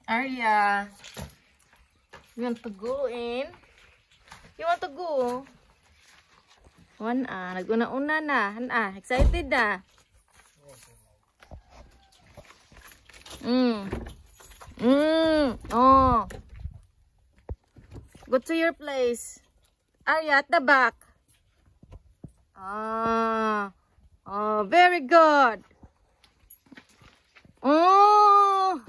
Arya, you want to go in? You want to go? Naguna-una na. Excited na. Oh. Go to your place. Arya, at the back. Oh, very good. Oh.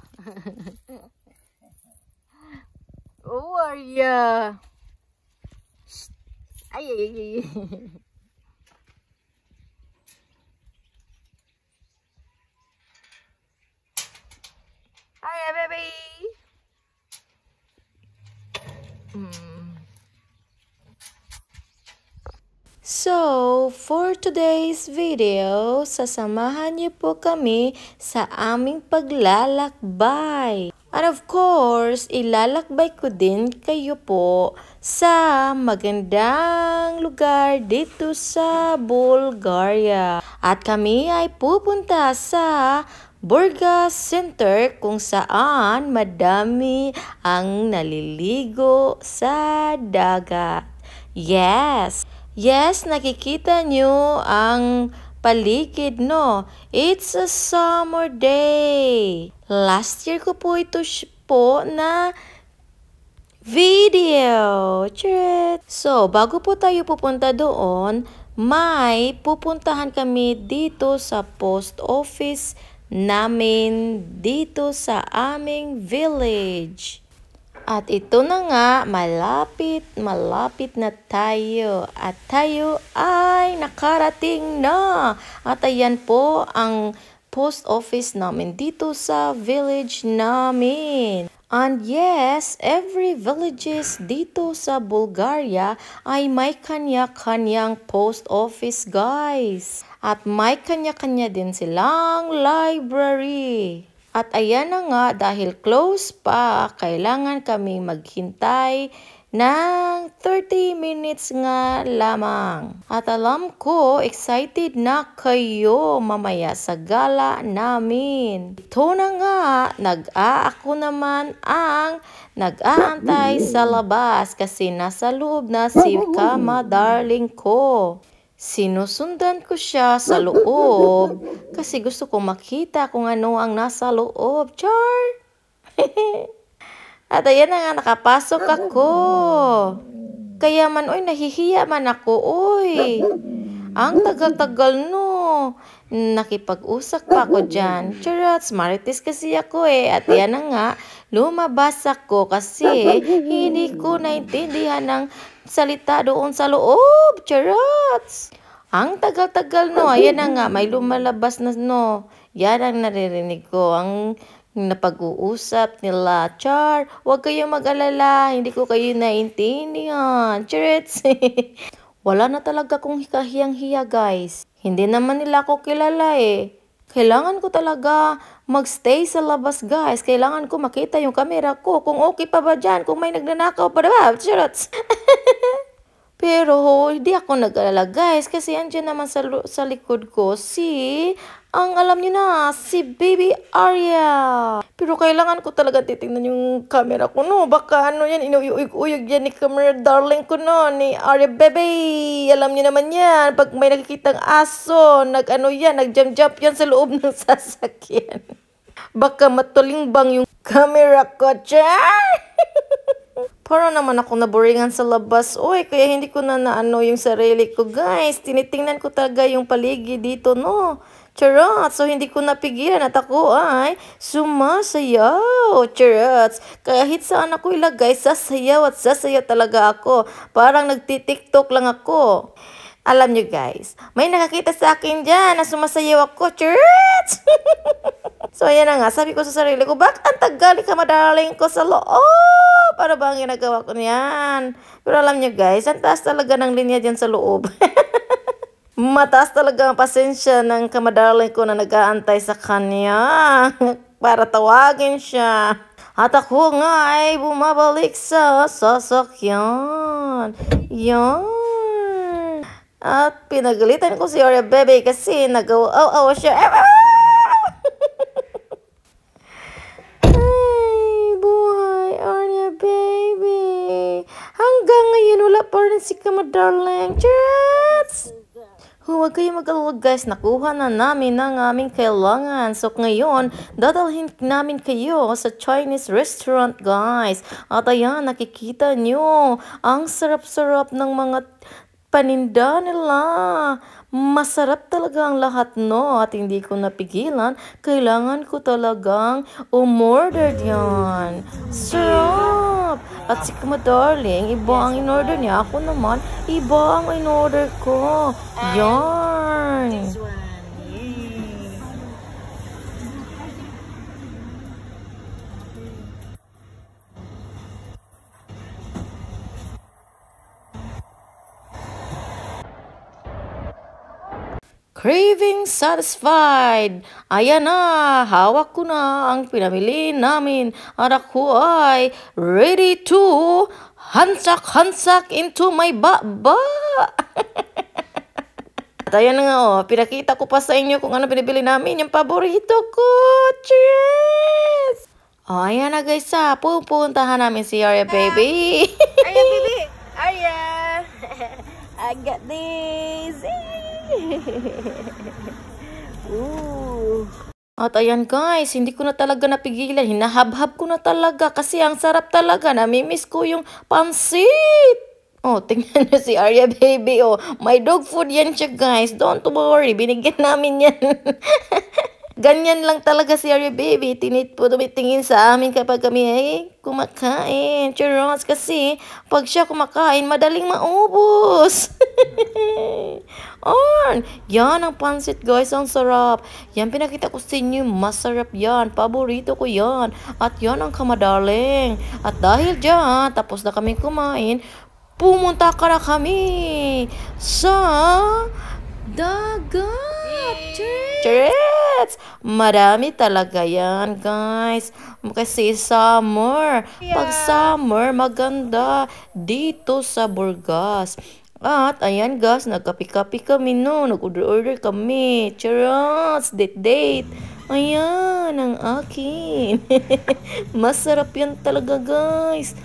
Oh, Arya. Ay. Arya, baby. So, for today's video, sasamahan niyo po kami sa aming paglalakbay. And of course, ilalakbay ko din kayo po sa magandang lugar dito sa Bulgaria. At kami ay pupunta sa Burgas Center kung saan madami ang naliligo sa dagat. Yes, nakikita nyo ang paligid, no? It's a summer day. Last year ko po ito po na video. So, bago po tayo pupunta doon, may pupuntahan kami dito sa post office namin dito sa aming village. At ito na nga, malapit na tayo. At tayo ay nakarating na. At ayan po ang post office namin dito sa village namin. And yes, every villages dito sa Bulgaria ay may kanya-kanyang post office, guys. At may kanya-kanya din silang library. At ayan na nga, dahil close pa, kailangan kami maghintay ng 30 minutes nga lamang. At alam ko, excited na kayo mamaya sa gala namin. Ito na nga, ako naman ang nag-aantay sa labas kasi nasa loob na si kamadarling ko. Sinusundan ko siya sa loob kasi gusto kong makita kung ano ang nasa loob. Char! At ayan na nga, nakapasok ako. Kaya man, nahihiya man ako, Ang tagal-tagal, no. Nakipag-usap pa ako dyan. Charot, smarties kasi ako, At yan na nga, lumabas ako kasi hindi ko naintindihan ng salita doon sa loob. Charot! Ang tagal-tagal, no. Ayan na nga, may lumalabas na, no. Yan ang naririnig ko. Ang napag-uusap nila. Char, huwag kayong mag-alala. Hindi ko kayo naintindihan. Charot! Wala na talaga kung hikahiyang-hiya, guys. Hindi naman nila ako kilala, Kailangan ko talaga magstay sa labas, guys. Kailangan ko makita yung camera ko. Kung okay pa ba dyan? Kung may nagnanakaw pa ba? Charot! Pero hindi ako nag-alala, guys, kasi andyan naman sa likod ko alam niyo na, si Baby Arya. Pero kailangan ko talaga titingnan yung camera ko, no? Baka yan, inuyug-uyug yan ni camera darling ko, no? Ni Arya Baby. Alam niyo naman yan, pag may nakikitang aso, nag-jump yan sa loob ng sasakyan. Baka matulingbang yung camera ko, char! Para naman ako naboringan sa labas. Kaya hindi ko na yung sarili ko, guys. Tinitingnan ko talaga yung paligid dito, no? Charot! So, hindi ko napigilan at ako ay sumasayaw. Charot! Kahit saan ako ilagay, sasayaw at sasayaw talaga ako. Parang nagtitiktok lang ako. Alam nyo, guys, may nakakita sa akin dyan na sumasayaw ako. Charot! So, ayan na nga. Sabi ko sa sarili ko, bakit ang tagal ka madaling ko sa loob? Para ba ang ginagawa ko niyan? Pero alam nyo, guys, ang taas talaga ng linya dyan sa loob. Mataas talaga ang pasensya ng kamadarling ko na nag-aantay sa kanya para tawagin siya. At ako nga ay bumabalik sa sasakyan. Yan. At pinagalitan ko si Arya Baby kasi nag-awa siya. Ay, mga darling. Cheers! Huwag kayo mag-alala guys, nakuha na namin ang aming kailangan. So ngayon, dadalhin namin kayo sa Chinese restaurant guys. At ayan, nakikita nyo, ang sarap-sarap ng mga paninda nila. Masarap talaga ang lahat no at hindi ko napigilan. Kailangan ko talagang umorder yan. Sarap! At si Kumadarling, iba ang in-order niya. Ako naman, iba ang in-order ko. Yan! This one. Yay. Craving satisfied. Ayan na, hawak ko na ang pinamili namin. At ako ay ready to hansak-hansak into my baba. At ayan na nga, pinakita ko pa sa inyo kung ano pinibili namin. Yung paborito ko. Cheers! Ayan na guys, pupuntahan namin si Arya baby. Arya, baby. Arya. I got this. Ooh. At ayan guys, hindi ko na talaga napigilan. Hinahabhab ko na talaga kasi ang sarap talaga. Namimiss ko yung pansit. Oh, tingnan nyo si Arya baby. Oh, my dog food yan siya guys. Don't worry, binigyan namin yan. Ganyan lang talaga si Arya baby. Tumitingin sa amin kapag kami ay kumakain. Charot, kasi pag siya kumakain, madaling maubos. Yan ang pansit guys, ang sarap. Yan pinakita ko sa inyo, masarap yan. Paborito ko yan. At yan ang Kumadarling. At dahil dyan, tapos na kami kumain, pumunta ka na kami sa dagat. Cheers! Marami talaga yan, guys. Kasi summer. Pag summer, maganda dito sa Burgas. At ayan, guys, nagkapi-kapi kami no. Nag-order kami. Cheers! Date. Ayan, ang akin. Masarap yan talaga, guys.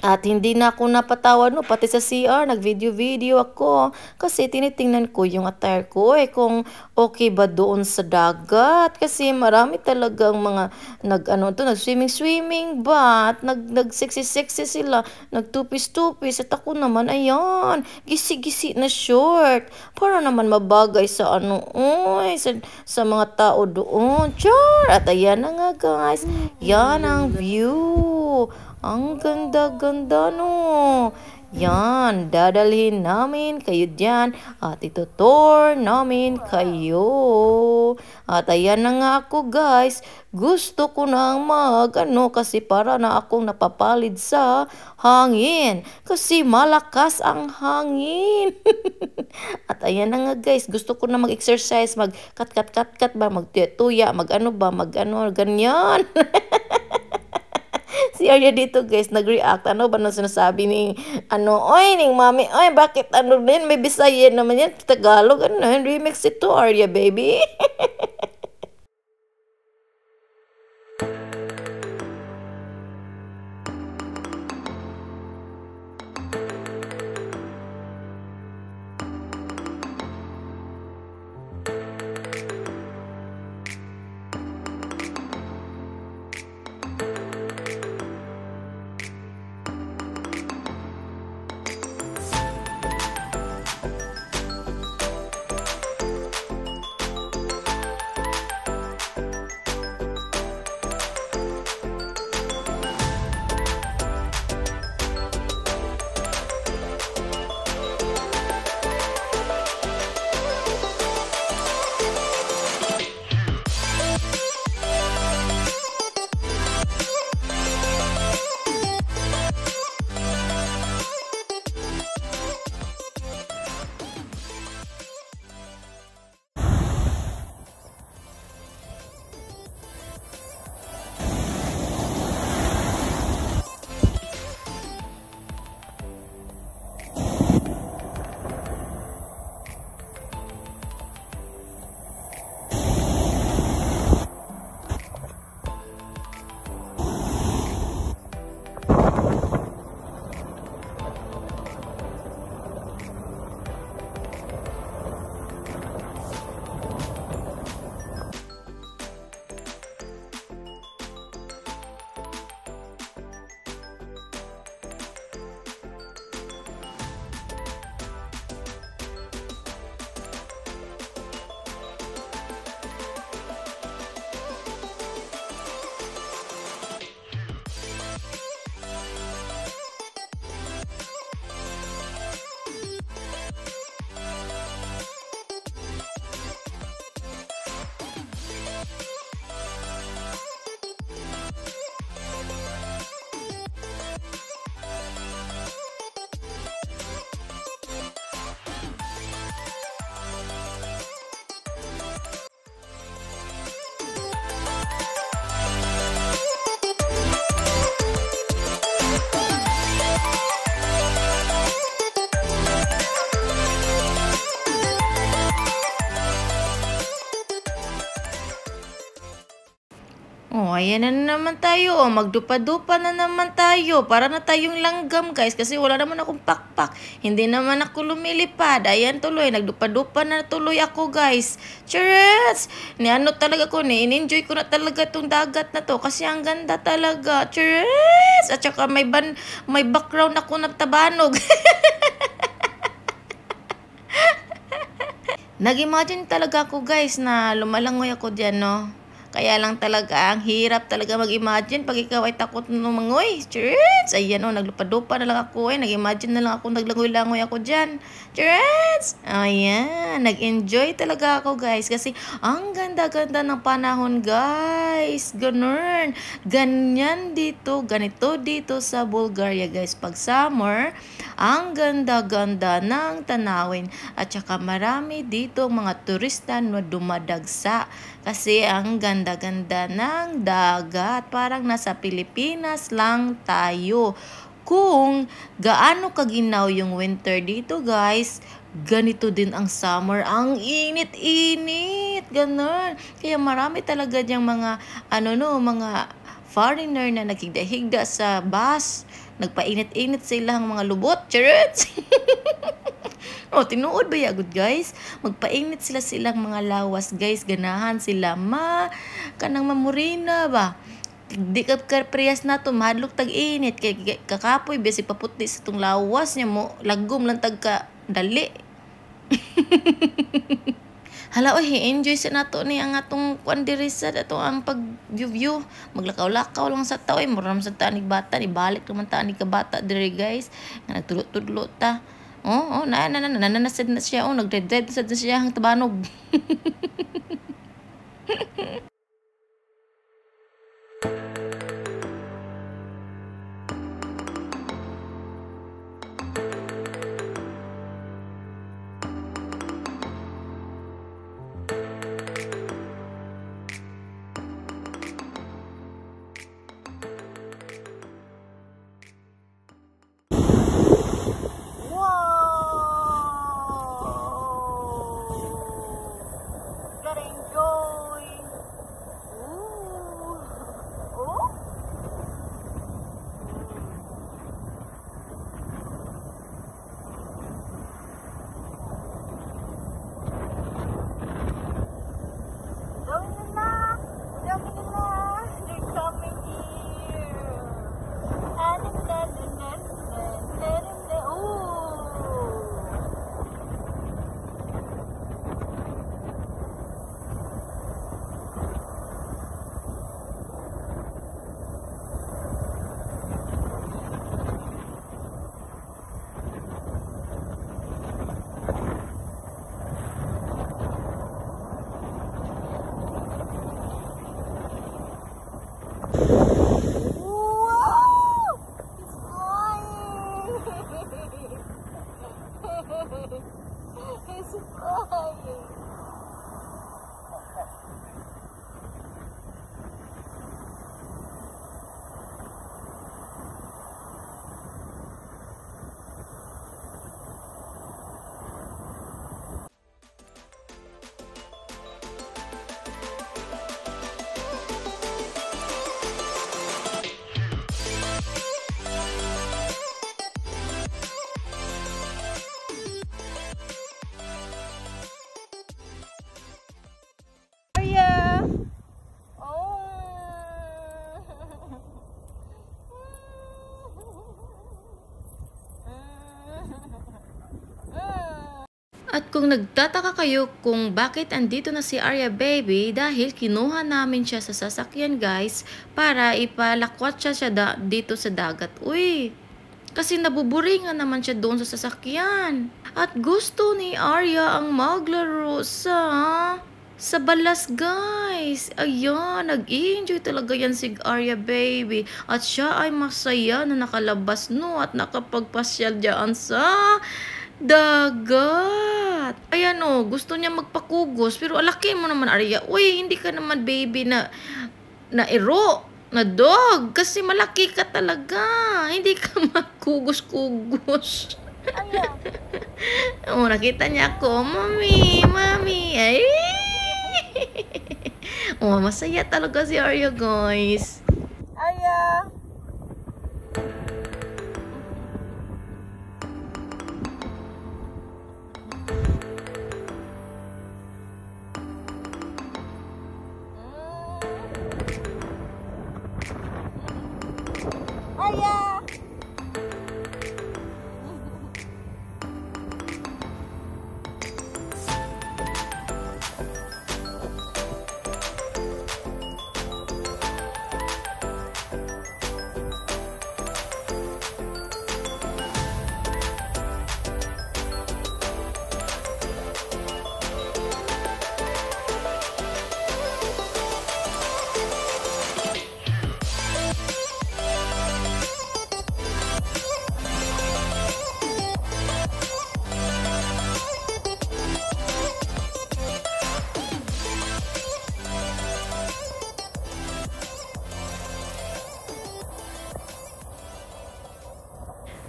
At hindi na ako napatawad no, pati sa CR, nag-video ako. Kasi tinitingnan ko yung attire ko kung okay ba doon sa dagat. Kasi marami talagang mga nag-swimming ba, at nag-sexy sila, nagtupis-tupis. At ako naman, ayan, gisi-gisi na short. Para naman mabagay sa sa mga tao doon. Char! At ayan na nga guys, yan ang view. Ang ganda-ganda no. Yan, dadalhin namin kayo dyan at itutour namin kayo. At ayan na nga ako guys, gusto ko nang kasi para na akong napapalid sa hangin. Kasi malakas ang hangin. At ayan na nga guys, gusto ko na mag-exercise, mag-kat ba, magtuya, ganyan. Si Arya dito guys, nag-react. Ano ba nang sinasabi ni, ning mami, bakit din, may Bisayan naman yan, Tagalog, remix ito, Arya baby. Oh, ayan na naman tayo. Oh, magdupa-dupa na naman tayo. Para na tayong langgam, guys. Kasi wala naman akong pakpak. Hindi naman ako lumilipad. Ayan tuloy. Nagdupa-dupa na tuloy ako, guys. Cheers! Ano talaga ko ni. In-enjoy ko na talaga itong dagat na to. Kasi ang ganda talaga. Cheers! At saka may background ako na tabanog. Nag-imagine talaga ako, guys, na lumalangoy ako dyan, no? Kaya lang talaga, ang hirap talaga mag-imagine pag ikaw ay takot lumangoy. Cheers! Ayan o, naglupa-dupa na lang ako eh. Nag-imagine na lang ako, naglangoy-langoy ako dyan. Cheers! Ayan, nag-enjoy talaga ako, guys. Kasi ang ganda-ganda ng panahon, guys. Ganun. Ganyan dito, ganito dito sa Bulgaria, guys. Pag summer, ang ganda-ganda ng tanawin. At saka marami dito mga turista na dumadagsa. Kasi ang ganda-ganda ng dagat. Parang nasa Pilipinas lang tayo. Kung gaano kaginaw yung winter dito, guys, ganito din ang summer. Ang init-init. Ganun. Kaya marami talaga diyang mga, mga foreigner na naghigda-higda sa bus. Nagpainit-init silang mga lubot. Charot! Oh, tinuod ba yagod, guys? Magpainit silang mga lawas, guys. Ganahan sila kanang mamurina ba? Di ka priyas na to, mahadlok tag-init. Kakapoy, besi paputi sa itong lawas niya mo. Lagom lang tagka dali. Hala, oy, enjoy sa nato ni ang atong kwandirisad, ato ang pag-view. Maglakaw-lakaw lang sa tao, muram sa tanig bata, ibalik naman tanig ka bata dire, guys. Nga nagtulot-tulot ta. Nananasid na siya. Nagdred-dred na siya ang tabanog. He's flying. At kung nagtataka kayo kung bakit andito na si Arya Baby, dahil kinuha namin siya sa sasakyan, guys, para ipalakwat siya dito sa dagat. Uy, kasi nabuburingan naman siya doon sa sasakyan. At gusto ni Arya ang maglaro sa balas, guys. Ayan, nag-enjoy talaga yan si Arya Baby. At siya ay masaya na nakalabas at nakapagpasyal dyan sa dagat. Ayan gusto niya magpakugos. Pero alaki mo naman, Arya. Uy, hindi ka naman baby na iro, na dog. Kasi malaki ka talaga. Hindi ka magkugos-kugos. Nakita niya ako. Mami. Ay. Oh, masaya talaga si Arya, guys. Arya! Arya!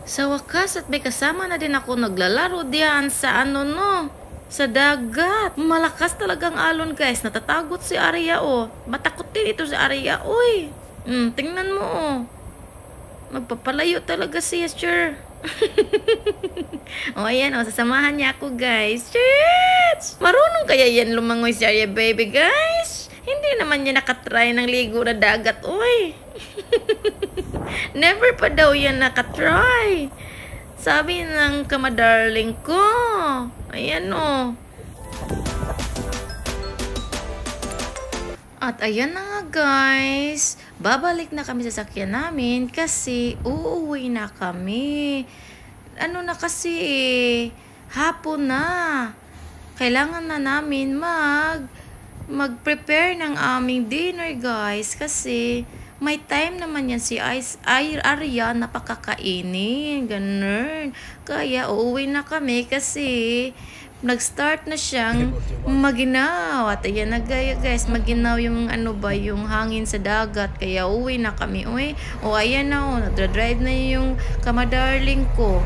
Sa wakas at may kasama na din ako naglalaro diyan sa sa dagat. Malakas talagang alon, guys. Natatagot si Arya, oh. Matakot din ito si Arya, uy. Tingnan mo, oh. Magpapalayo talaga siya, sure. O, ayan, o. Sasamahan niya ako, guys. Shit! Marunong kaya yan lumangoy si Arya, baby, guys? Hindi naman niya nakatry ng ligo na dagat, uy. Never pa daw yan nakatry. Sabi ng kamadarling ko. Ayan, o. At ayan na nga, guys. Babalik na kami sa sakyan namin kasi uuwi na kami. Ano na kasi, hapon na. Kailangan na namin mag-prepare ng aming dinner, guys, kasi may time naman yan si Arya na pakakainin, ganun. Kaya uuwi na kami kasi nag-start na siyang maginaw. At ayan na, guys, maginaw yung yung hangin sa dagat. Kaya uuwi na kami, uwi. O ayan na, nagdra-drive na yung kamadarling ko.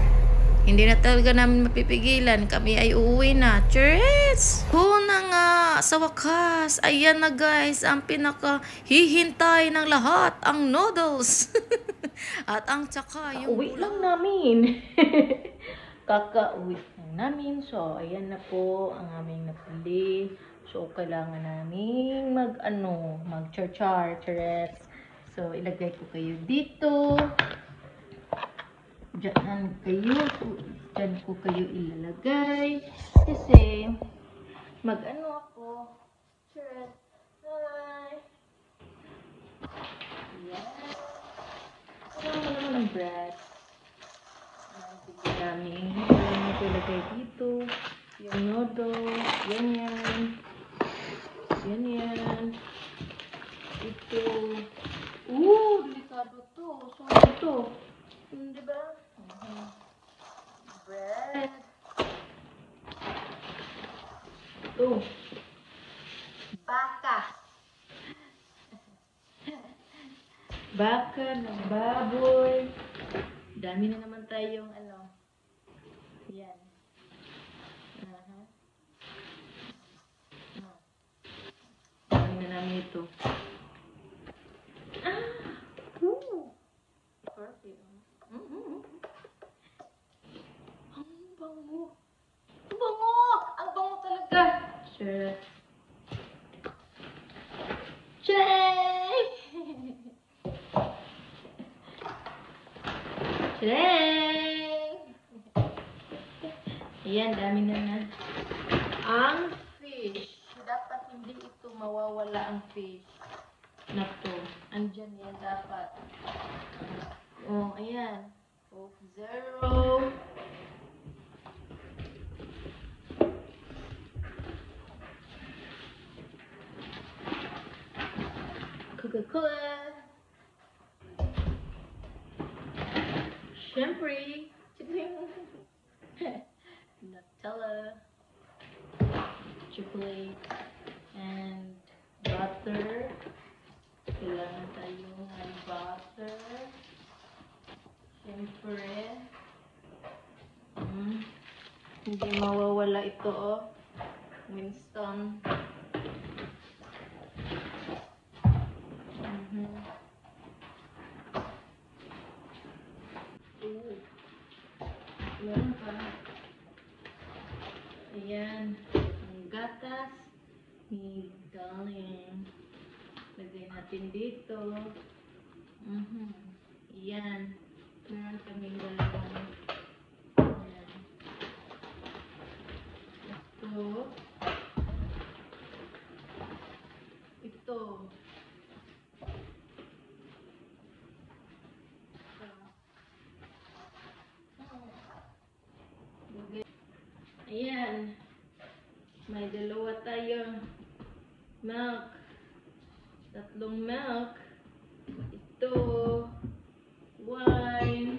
Hindi na talaga namin mapipigilan. Kami ay uuwi na. Cheers! Na nga, sa wakas. Ayan na, guys, ang pinaka-hihintay ng lahat, ang noodles. At ang tsaka yung uwi lang namin. Kakauwi lang namin. So, ayan na po ang aming napili. So, kailangan namin mag-char-char. So, ilagay ko kayo dito. Diyan ko kayo ilalagay kasi ako. Charot. Hi. Yes. Kasama naman ang bread. Bigyan namin. Kailangan ito ilagay dito. Yung noodles. Yan. Ito. Delikado to. So, ito. Diba? Bread. Ito. Baka ng baboy. Dami na naman tayong Yan. Dami na namin ito. Perfect. Ang bango. Ang bango talaga. Sure. Ayan, dami na. Ang fish. Dapat hindi ito mawawala ang fish na to. Andyan yan dapat. Oh, ayan. Coke Zero. Coca-Cola. Syempre. Nutella. Chocolate. And butter. Kailangan tayong butter. Syempre. Hindi mawawala ito, Winston. Lagay natin dito. Yan. Meron kaming dalawang. Yan. Ito. Ito. Ayan. May dalawa tayong milk. Tatlong milk. Ito. Wine.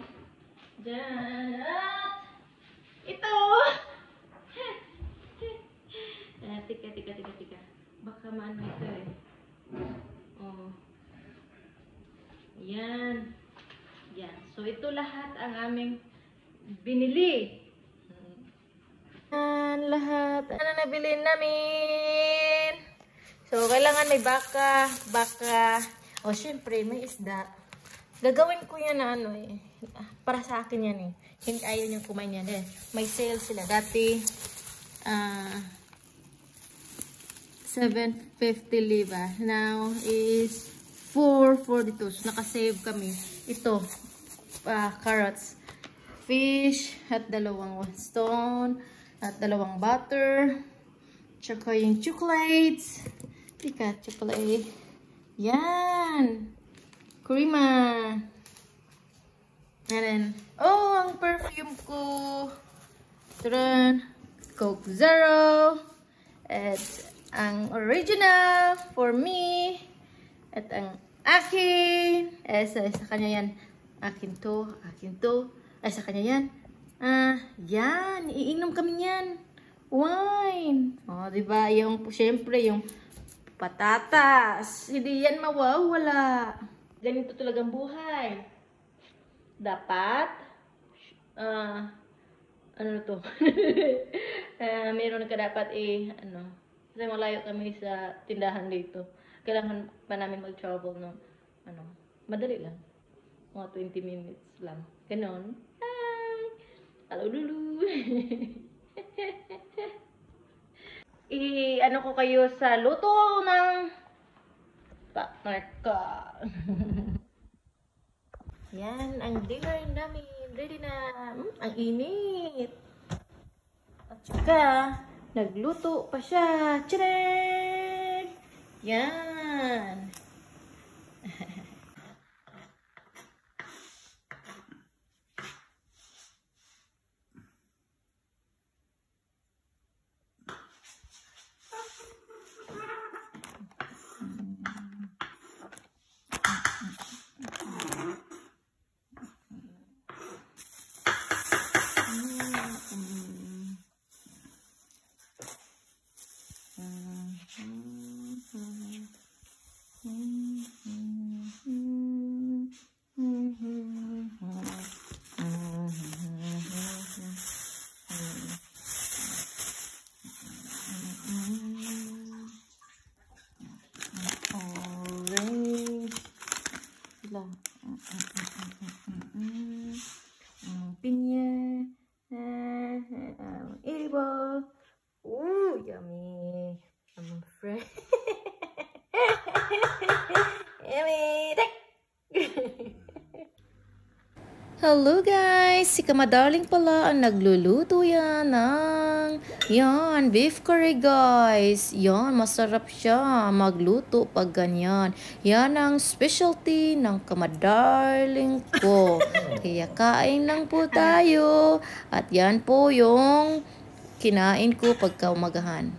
Diyan. At ito. Tika. Baka maano ito eh. Oh. Yan. Yan. So, ito lahat ang aming binili. Yan lahat. Ano nabili namin? So, kailangan may baka. O, syempre, may isda. Gagawin ko yan na ano eh. Para sa akin yan eh. Hindi ayaw niyong kumain yan eh. May sale sila. Dati, 750 liba. Now is 442. So, nakasave kami. Ito, carrots, fish, at dalawang stone, at dalawang butter, tsaka yung chocolates. Tika, chocolate. Yan. Creamer. And then, oh, ang perfume ko. Turan. Coke Zero. At ang original for me. At ang akin. Sa kanya yan. Akin to. Ay, sa kanya yan. Yan. Iinom kami yan. Wine. O, diba? Yung, syempre, yung patatas. Hindi yan mawawala. Ganito talagang buhay. Dapat, ano to? Meron ka dapat kasi malayo kami sa tindahan dito. Kailangan pa namin mag-travel no? Madali lang. Mga 20 minutes lang. Ganon. Hi! Hello, Lulu! Ano ko kayo sa luto ng partner ka. Yan, ang dinner namin. Ready na. Ang init. At saka, nagluto pa siya. Tcharan! Yan. Pinya, edible. Ooh, yummy. I'm afraid. Yummy. Hello guys! Si Kamadarling pala ang nagluluto yan ng beef curry guys. Yan, masarap siya magluto pag ganyan. Yan ang specialty ng Kamadarling ko. Kaya kain lang po tayo. At yan po yung kinain ko pagka umagahan.